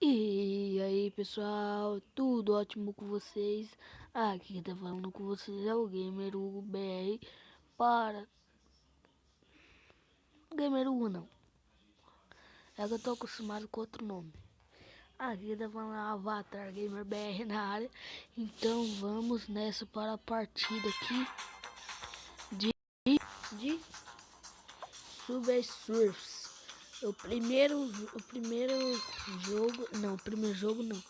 E aí pessoal, tudo ótimo com vocês? Aqui quem tá falando com vocês é o Gamer Hugo BR para Gamer Hugo não, é que eu tô acostumado com outro nome. Aqui quem tá falando é Avatar Gamer BR na área. Então vamos nessa para a partida aqui de Subway Surfers. O primeiro jogo não.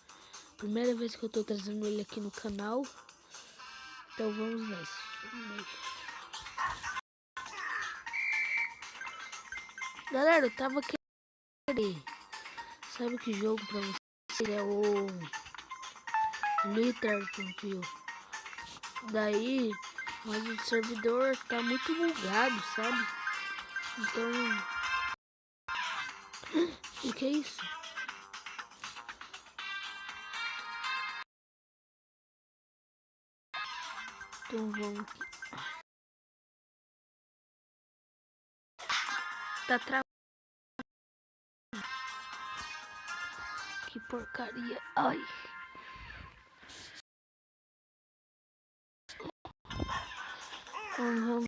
Primeira vez que eu tô trazendo ele aqui no canal. Então vamos nessa. Galera, eu tava querendo. Sabe que jogo pra vocês é o Liter.io. Daí, mas o servidor tá muito bugado, sabe? Então, o que é isso? Então vamos aqui. Tá travando. Que porcaria. Ai. Então vamos.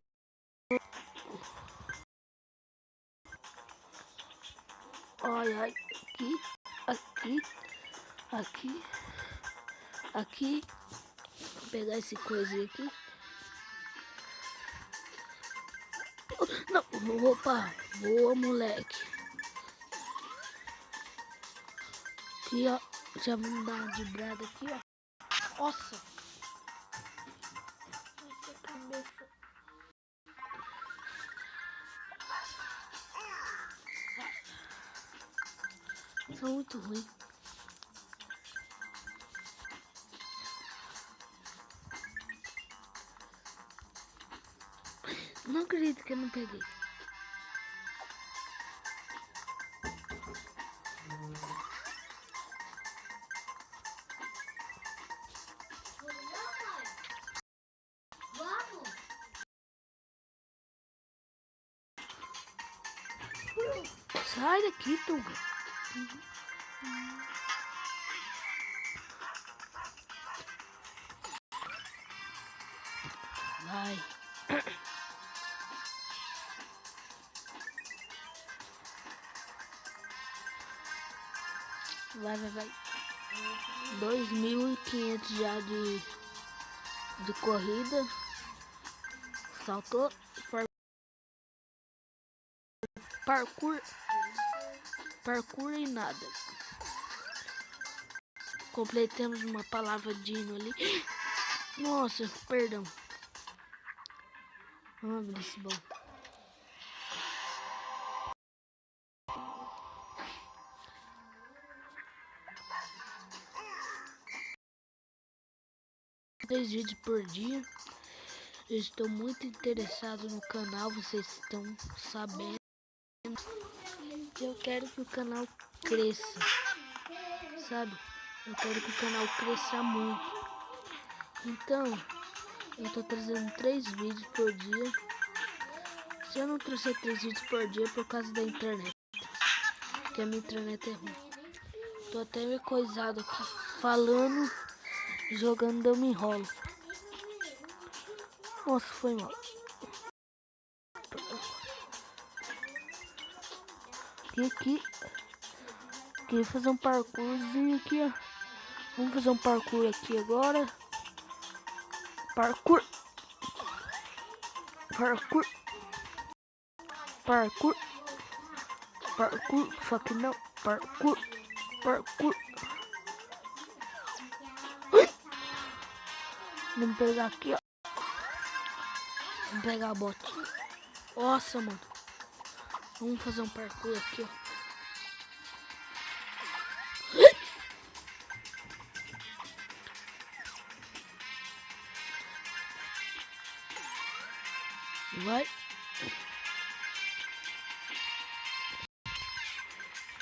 Ai, ai. Aqui. Aqui. Aqui. Vou pegar esse coisinho aqui. Não, opa. Boa, moleque. Aqui, ó. Já vamos dar uma dibrada aqui, ó. Nossa. Nossa, cabeça. São muito ruins. Não acredito que eu não peguei. Sai daqui, Tuga. Vai. Vai. 2.500 já de corrida. Saltou. Parkour e nada. Completamos uma palavra de hino ali. Nossa, perdão. Vamos abrir esse bom. Três vídeos por dia. Eu estou muito interessado no canal, vocês estão sabendo. Eu quero que o canal cresça, sabe? Eu quero que o canal cresça muito. Então, eu tô trazendo 3 vídeos por dia. Se eu não trouxer 3 vídeos por dia é por causa da internet, porque a minha internet é ruim. Tô até meio coisado aqui, falando, jogando, eu me enrolo. Nossa, foi mal. Aqui, fazer um parkourzinho aqui, ó. Vamos fazer um parkour aqui agora. Parkour. Só que não. Parkour. Vamos pegar aqui, ó. Vamos pegar a botinha. Nossa, mano. Vamos fazer um parkour aqui, ó. Vai.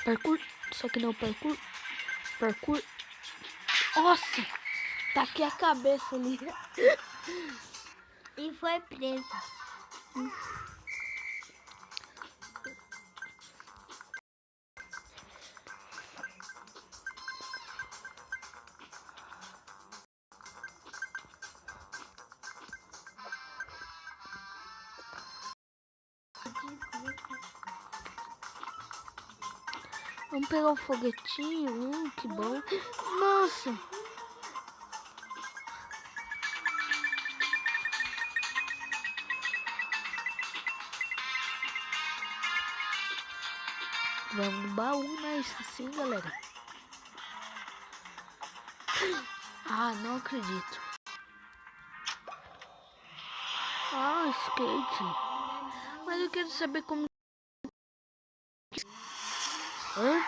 Parkour. Só que não parkour. Nossa. Tá aqui a cabeça ali. E foi preso. Vamos pegar o foguetinho. Que bom. Nossa. Vamos no baú, né? Isso sim, galera. Ah, não acredito. Ah, skate. Mas eu quero saber como... Hã?